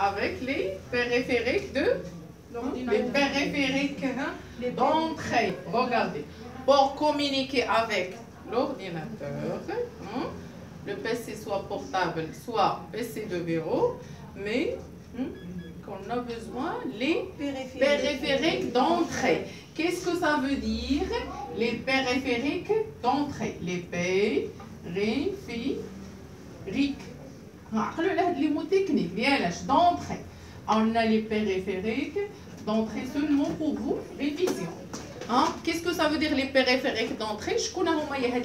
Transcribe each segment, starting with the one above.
avec les périphériques d'entrée. Regardez, pour communiquer avec l'ordinateur, le PC soit portable, soit PC de bureau, mais qu'on a besoin les périphériques d'entrée. Qu'est-ce que ça veut dire, les périphériques d'entrée? Les périphériques. Les mots techniques, d'entrée. On a les périphériques d'entrée seulement pour vous, révision. Qu'est-ce que ça veut dire les périphériques d'entrée? Je connais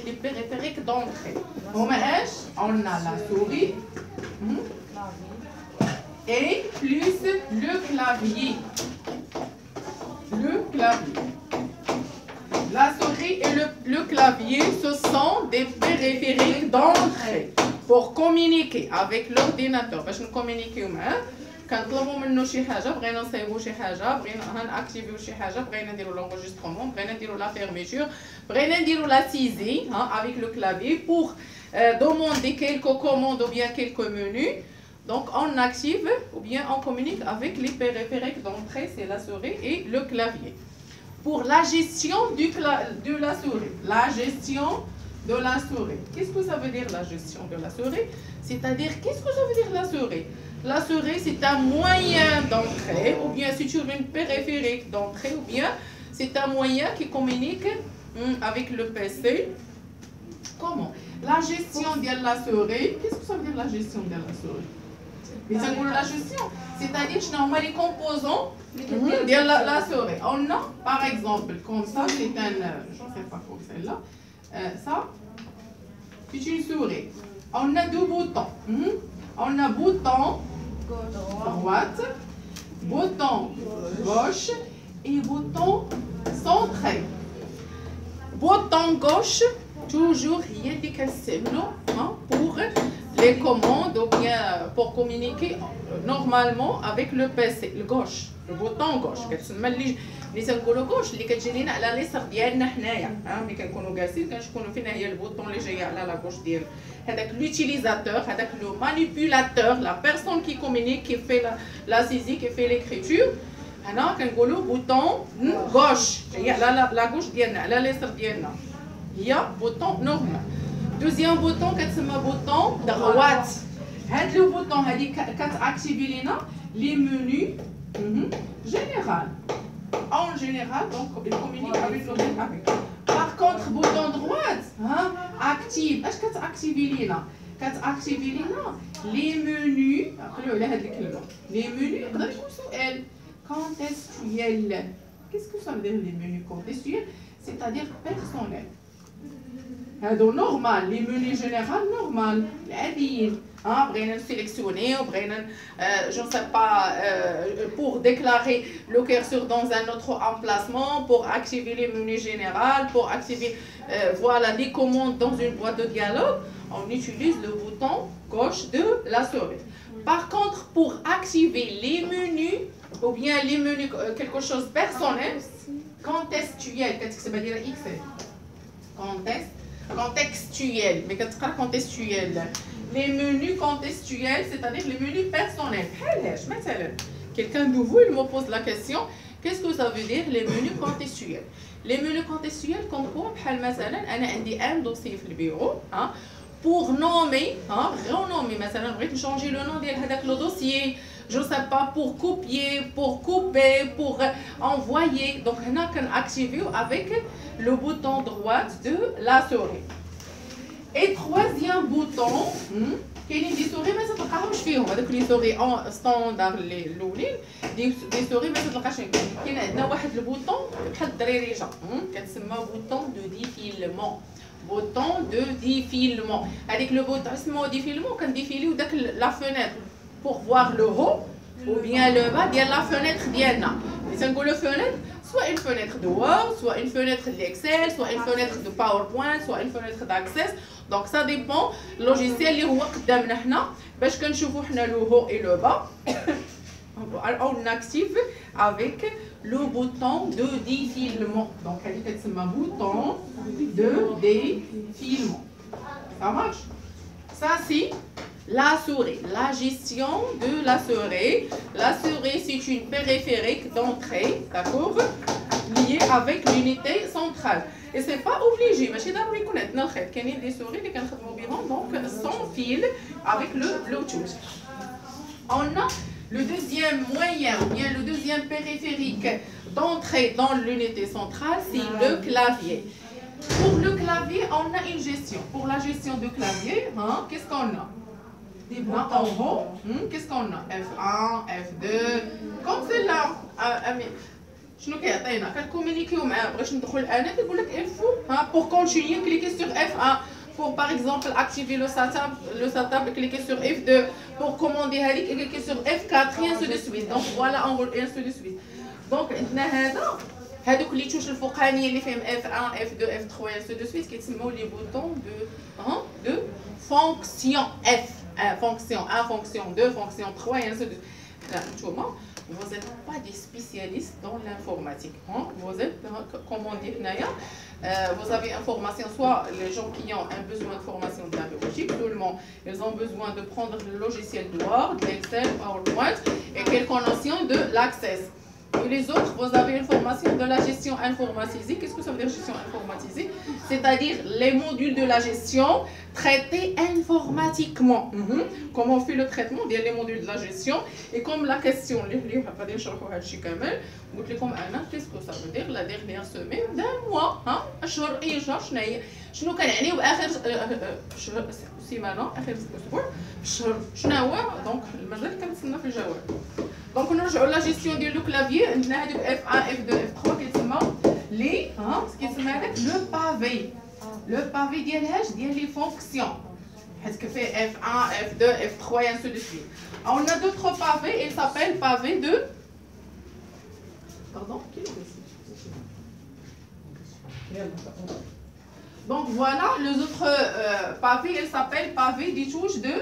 les périphériques d'entrée. On a la souris et plus le clavier. La souris et le clavier, ce sont des périphériques d'entrée pour communiquer avec l'ordinateur. باش نكومونيكيو معاه كنطلبوا منه شي حاجه، بغينا نصايبوا شي حاجه، بغينا هنأكتيفيو شي حاجه، بغينا نديروا l'enregistrement، بغينا نديروا la fermeture، بغينا نديروا la saisie avec le clavier pour demander quelques commandes ou bien quelques menus. Donc on active ou bien on communique avec les périphériques d'entrée, c'est la souris et le clavier. Pour la gestion de la souris, de la souris. Qu'est-ce que ça veut dire la gestion de la souris? C'est-à-dire, qu'est-ce que ça veut dire la souris? La souris, c'est un moyen d'entrée, ou bien c'est une périphérique d'entrée, ou bien c'est un moyen qui communique avec le PC. Comment? La gestion de la souris, qu'est-ce que ça veut dire la gestion de la souris? La gestion, c'est-à-dire que les composants de la souris. On a, par exemple, comme ça, c'est un, je ne sais pas quoi celle-là. Ça, c'est une souris. On a deux boutons. On a bouton droite, bouton gauche et bouton centré. Bouton gauche, toujours il y a des pour les commandes ou bien pour communiquer normalement avec le PC, le gauche, le bouton gauche. اللي تنقولوا كوش اللي كتجي لينا على اليسار ديالنا حنايا ملي كنكونوا جالسين كنشوفوا فينا هي البوطون اللي جايه على لا كوش ديال هذاك لوتيليزاتور هذاك لو مانيبيولاتور لا بيرسون كي كومونيك كي في لا سيزي كي في ليكريتور هنا كنقولوا بوطون غوش هي على لا كوش ديالنا على اليسار ديالنا هي بوطون نورمال. دوزيام بوطون كتسمى بوطون دغوات. هاد لو بوطون هادي كتاكتيفي لينا لي منيو جينيرال. En général, donc, il communique avec l'ordinateur. Par contre, bouton droite, active. Est-ce que tu actives les menus? Les menus contextuels. Qu'est-ce que ça veut dire les menus contextuels? C'est-à-dire personnels. Donc, normal, les menus généraux, normal. بغينا sélectionner, je ne sais pas, pour déclarer le curseur dans un autre emplacement, pour activer les menus généraux, pour activer voilà, des commandes dans une boîte de dialogue, on utilise le bouton gauche de la souris. Par contre, pour activer les menus, ou bien les menus, quelque chose de personnel, contextuel, qu'est-ce que ça veut dire X? Contextuel, mais qu'est-ce que contextuel? Les menus contextuels, c'est-à-dire les menus personnels. Quelqu'un de vous, il me pose la question, qu'est-ce que ça veut dire les menus contextuels? Les menus contextuels, comme quoi, مثلا أنا عندي un dossier في البيرو pour nommer, renommer, مثلا بغيت changer le nom ديال هذاك le dossier, je ne sais pas, pour copier, pour couper, pour envoyer. Donc, on a activé avec le bouton droit de la souris. Et troisième bouton, كاينين دي سوري ما تلقاهمش فيهم هذوك لي سوري اون ستاندار اللي الاولين دي سوري ما تلقاش كاين عندنا واحد البوطون بحال الدريريجه كتسمى بوطون دو ديفيلمون بوطون دو ديفيلمون هذيك لو بوطون اسمه ديفيلمون كنديفيليو داك لا فونيتر pour voir le haut ou bien le bas ديال لا فونيتر ديالنا ملي تنقولوا فونيتر soit une fenêtre de Word, soit une fenêtre d'Excel, soit une fenêtre de PowerPoint, soit une fenêtre d'Access. Donc ça dépend du logiciel اللي هو قدامنا حنا باش كنشوفوا حنا le haut et le bas. On active avec le bouton de défilement. Donc هذه كتسمى bouton de défilement. Ça marche? Ça c'est la souris, la gestion de la souris. La souris, c'est une périphérique d'entrée, d'accord, liée avec l'unité centrale. Et c'est pas obligé, mais c'est d'abord connaître notre fait. Il y a des souris qui sont donc sans fil avec le Bluetooth. On a le deuxième moyen, ou bien le deuxième périphérique d'entrée dans l'unité centrale, c'est le clavier. Pour le clavier, on a une gestion. Pour la gestion du clavier, hein, qu'est-ce qu'on a? En haut, qu'est-ce qu'on a? F1, F2, comme celle-là. شنو كيعطينا كنكومونيكيو معاه بغيتش ندخل انا كيقول لك il faut pour continuer cliquer sur F1 pour par exemple activer le setup cliquer sur F2 pour commander هذيك cliquer sur F4 et ainsi de suite donc voilà en et ainsi de suite donc عندنا هادوك اللي توش الفوقانيه اللي فيهم F1 F2 F3 et ainsi de suite كيتسموا لي بوطون de fonction F fonction 1 fonction 2 fonction 3 et ainsi de suite. Vous n'êtes pas des spécialistes dans l'informatique. Hein? Vous êtes, comment dire, vous avez une formation, soit les gens qui ont un besoin de formation de la biologie, tout le monde, ils ont besoin de prendre le logiciel Word, l'Excel, PowerPoint et quelques notions de l'Access. Et les autres, vous avez une formation de la gestion informatisée. Qu'est-ce que ça veut dire gestion informatisée? C'est-à-dire les modules de la gestion traités informatiquement. Comment on fait le traitement des modules de la gestion? Et comme la question, qu'est-ce que ça veut dire la dernière semaine d'un mois? شنو كنعنيو باخر سيمانه اخر اسبوع الشهر شنو هو دونك المازال كنتسنى في الجواب دونك نرجعوا لا جيستيون ديال لو كلافيي عندنا هذوك F1 F2 F3 كيتسمى لي كيتسمى هذاك لو بافي ديالهاش ديال لي فونكسيون حيت كفيه F1 F2 F3 et ainsi de suite. On a d'autres pavés, il s'appelle pavé de pardon donc voilà, les autres pavés, ils s'appellent pavés des touches de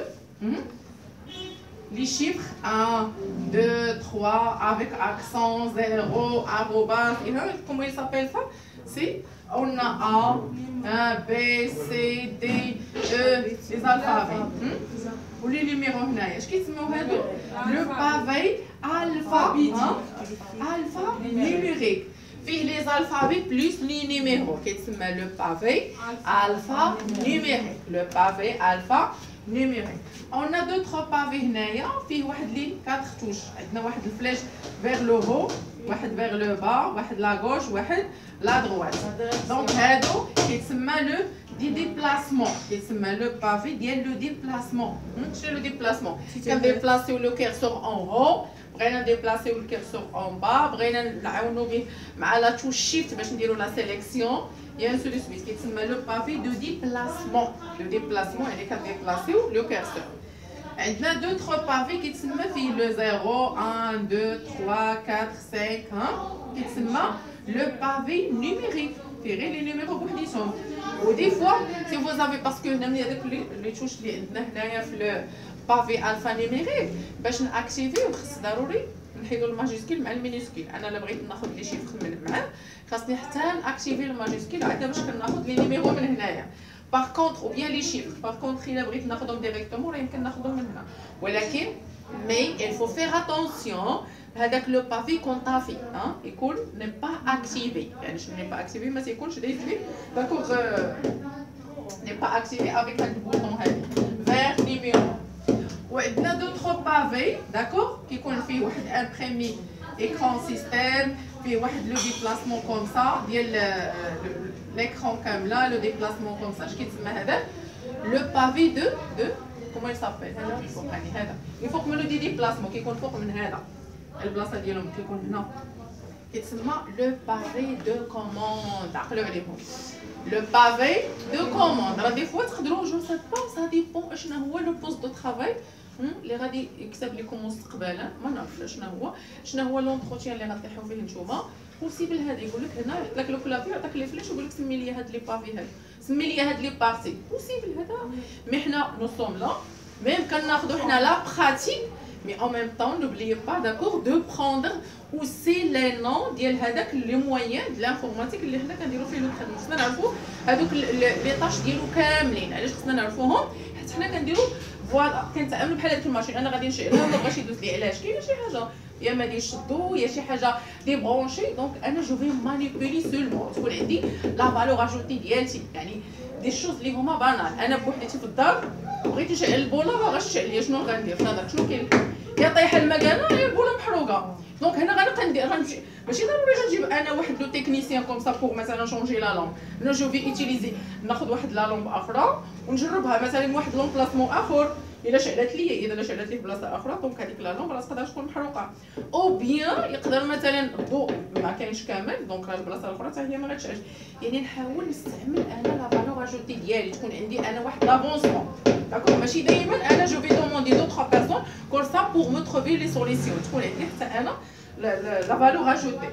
les chiffres 1, 2, 3 avec accent, 0, arrobas. Comment ils s'appellent ça? C'est on a A, B, C, D, E, les alphabets. Ou les numéros. Est-ce qu'ils se le pavé alpha, alpha numérique. Puis les alphabets plus les numéros qui s'appelle le pavé alpha numérique. Le pavé alpha numérique. On a d'autres pavés هنايا فيه واحد لي 4 touches. عندنا واحد الفلاش vers le haut, واحد vers le bas, واحد la gauche, واحد la droite. Donc هادو كيتسمى le déplacement. كيتسمى le pavé ديال le déplacement. شنو le déplacement؟ كنديبلاسيو le curseur en haut. بغينا نديبلاسيو الكيرسور اون با بغينا نعاونو به مع لا توش شيفت باش نديرو لا سيليكسيون يا انسو دو سويت كيتسمى لو بافي دو ديبلاسمون يعني كنديبلاسيو لو كيرسور عندنا دوطخ بافي كيتسمى فيه لو 0 1 2 3 4 5 كيتسمى لو بافي نيميريك فيه غير لي نيميرو بوحديتهم ودي فوا سي فو زافي باسكو هنا من هذوك لي توش اللي عندنا هنايا في لو بافي الفا نيميريك باش ناكتيفيو خص ضروري نحيدو الماجيسكيل مع المينيسكيل انا الا بغيت ناخذ لي شيفر من معاه خاصني حتى ناكتيفي الماجيسكيل عاد باش كناخذ لي نيميرو من هنايا باغ كونطخ او بيان لي شيفر باغ كونطخ الا بغيت ناخذهم ديريكتومون راه يمكن ناخذهم من هنا ولكن مي il faut faire attention هذاك لو بافي كونطافي يكون ني با اكتيفي يعني شنو ني با اكتيفي ما تيكونش داير داكوغ ني با اكتيفي افيك هاد البوطون هادي فير نيميرو وعندنا دوطخ بافي داكوغ كيكون فيه واحد امبريمي ايكران سيستيم فيه واحد لو ديبلاسمون كوم سا ديال l'écran كامله لو ديبلاسمون كوم سا اش كيتسمى هذا لو بافي دو كومون يسابيل هذا فوقاني هذا يفوق من لو ديبلاسمون كيكون فوق من هذا البلاصه ديالهم كيكون هنا كيتسمى لو بافي دو كوموند عقلوا عليهم لو بافي دو كوموند راه دي فوا تقدروا جو سي با سا ديبون اشنا هو لو بوست دو طرافاي اللي غادي يكتب لكم مستقبلا ما نعرفش شنو هو لونتروتيان اللي غتلحقوا فيه نتوما بوسيبل هذا يقول لك هنا يحط لك لو كلافي يعطيك لي فلاش ويقول لك سمي لي هاد لي بافي هاد سمي لي هاد لي بارتي بوسيبل هذا مي حنا نو سوم لا ميم كناخذوا حنا لا براتيك mais en même temps n'oubliez pas d'accord de prendre aussi les noms ديال هذاك لي مويان ديال الانفورماتيك اللي حنا كنديروا فيه لو تريتمون خصنا نعرفوا هذوك لي طاش ديالو كاملين علاش خصنا نعرفوهم حيت حنا كنديروا فوالا كنتعاملوا بحال هذيك الماشين انا غادي نشعلها ولا بغا شي يدوز لي علاش كاينه شي حاجه يا ما يشدو يا شي حاجه دي برونشي دونك انا جو في مانيبيلي سولمون تكون عندي لا فالور اجوتي ديالتي يعني دي شوز اللي هما بانال انا بوحديتي في الدار بغيت نشعل البوله ما غاش تشعل ليا شنو غندير في نظرك شنو كاين يا طايحه المكانه يا البوله محروقه دونك هنا غنبقى ندير غنمشي ماشي ضروري غنجيب انا واحد لو تكنيسيان كوم سا بوغ مثلا شونجي لا لامب انا جو في اوتيليزي ناخذ واحد لا لامب اخرى ونجربها مثلا واحد لومبلاسمون اخر الا شعلت لي اذا شعلت لي في بلاصه اخرى دونك هذيك لا لامب راه تقدر تكون محروقه او بيان يقدر مثلا الضوء ما كاينش كامل دونك راه البلاصه الاخرى حتى هي ما غاتشعلش يعني نحاول نستعمل انا لا فالور اجوتي ديالي تكون عندي انا واحد لافونسمون داكوغ ماشي دائما انا جو في دوموندي دوطخ بيرسون كور سا بوغ مو تروفي لي سوليسيون تكون عندي حتى انا لا فالور اجوتي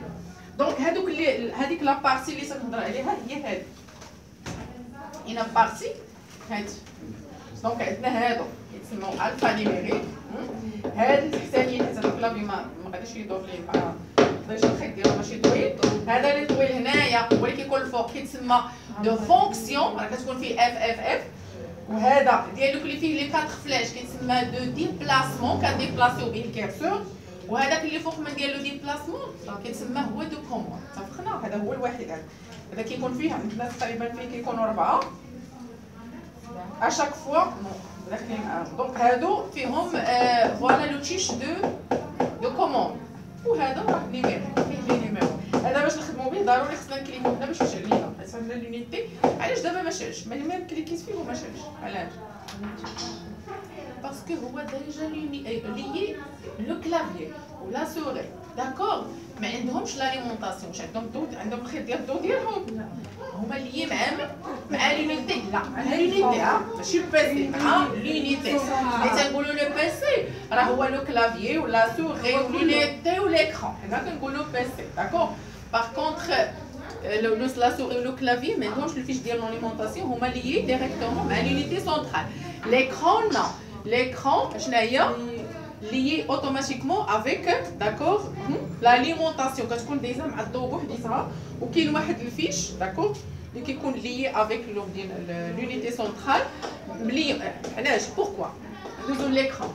دونك هذوك اللي هذيك لا بارتي اللي تنهضر عليها هي هذه هنا بارتي هادي دونك عندنا هادو يتسموا الفا نيميريك هاد التحتانيين حتى الكلافي ما غاديش يدور ليه مع ديجا الخيط ديالو ماشي طويل هذا اللي طويل هنايا هو اللي كيكون الفوق كيتسمى دو فونكسيون راه كتكون فيه اف وهذا ديالو اللي فيه لي 4 فلاش كيتسمى دو ديبلاسمون كنديبلاسيو به الكيرسور وهذاك اللي فوق من ديالو ديبلاسمون كيتسمى هو دو كوموند اتفقنا هذا هو الواحد هذا كيكون فيه عندنا تقريبا فيه كيكونوا 4 اشاك فوا داخلين دونك هادو فيهم فوالا لو تيش دو كوموند وهذا راه نيميرو فيه لي نيميرو هذا باش نخدموا به ضروري خصنا نكليكو هنا باش يشعل لينا حيت هاد لونيتي علاش دابا ما شعلش ملي كليكيت فيه وما شعلش علاش باسكو هو ديجا ليي لو كلافيي ولا سوري داكوغ ما عندهمش لاليمونطاسيون واش عندهم الضو عندهم الخيط ديال الضو ديالهم هما ليي مع لونيتي لا مع لونيتي ماشي بيسي مع لونيتي اللي تنقولوا لو بيسي راه هو لو كلافيي ولا سوري ولونيتي وليكرون حنا كنقولوا بيسي داكوغ باغ كونطخ لا سوري ولو كلافيي ما عندهمش الفيش ديال لاليمونطاسيون هما ليي ديريكتومون مع لونيتي سونطرال l'écran non l'écran شناهي lié automatiquement avec d'accord l'alimentation كتكون دايزه مع الضوء بوحديتها وكاين واحد الفيش داكور اللي كيكون lié avec l'unité centrale ملي علاش pourquoi ندوزو l'écran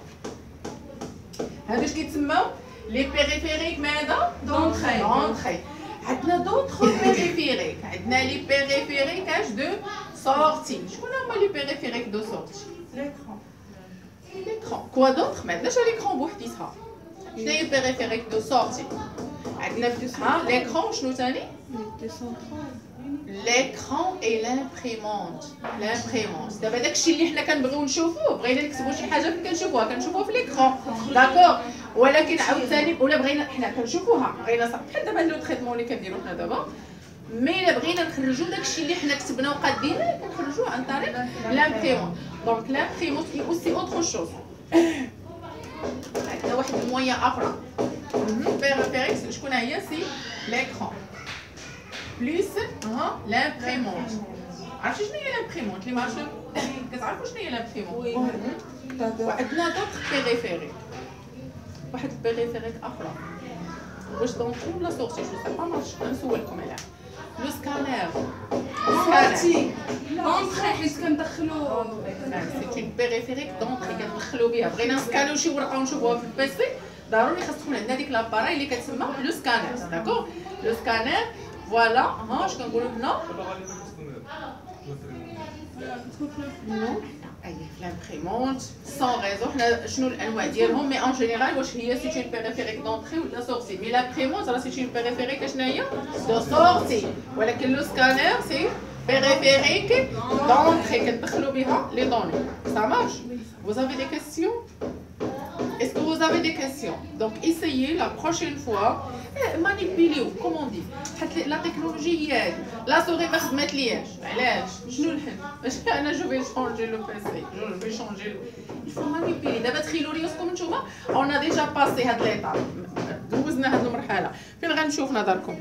هادو اش كيتسماو لي بيريفيريك ماذا دونطري عندنا دوطخ بيريفيريك عندنا لي بيريفيريك اش دو سورتي شكون هما لي بيريفيريك دو سورتي l'écran quoi d'autre ما عندناش l'écran بوحديتها شنو هي البيريفيريك دو سورتي عندنا l'écran شنو ثاني l'écran et l'imprimante دابا داكشي اللي حنا كنبغيو نشوفوه بغينا نكتبوا شي حاجه فين كنشوفوها في l'écran داكور ولكن عاوتاني ولا بغينا حنا كنشوفوها بغينا بحال دابا لو تريتمون اللي كنديرو حنا دابا مي الا بغينا نخرجوا داكشي اللي حنا كتبنا وقادينه كنخرجوه عن طريق لامبريمون دونك لامبريمون اي اوسي اوتر شوز عندنا واحد المويان اخرى بيريفيريك شكون هي سي l'écran بليس لامبريمون عرفتي شنو هي لامبريمون اللي ما عرفتش كتعرفوا شنو هي لامبريمون وعندنا دوطخ بيريفيريك واحد البيريفيريك اخرى واش دونطري ولا سورتي جو سي با مارش نسولكم عليها لو سكانير سورتي دونطري حيت كندخلو سي اون بيريفيريك دونطري كندخلو بها بغينا نسكانيو شي ورقه ونشوفوها في البيسي ضروري خاص تكون عندنا ديك لاباراي اللي كتسمى لو سكانير داكوغ لو سكانير فوالا ها اش كنقولوا هنا نو اي لامبريمونت سون ريزون حنا شنو الانواع ديالهم مي اون جينيرال واش هي سي اون بيريفيريك دونطري ولا سورتي مي لامبريمونت راه سي اون بيريفيريك شنو هي دو سورتي ولكن لو سكانير سي بيريفيريك دونطري كتدخلوا بها لي دوني سا مارش vous avez des questions est-ce que vous avez des questions donc essayez la prochaine fois مانيبيليو كومون دي حيت لا تكنولوجي هي هادي لا سوري ما خدمت لياش علاش شنو الحل باش انا جو في شونجي لو بيسي جو في شونجي الفو مانيبيلي دابا تخيلوا رياسكم نتوما اون ديجا باسي هاد ليطاب دوزنا هاد المرحله فين غنشوف نظركم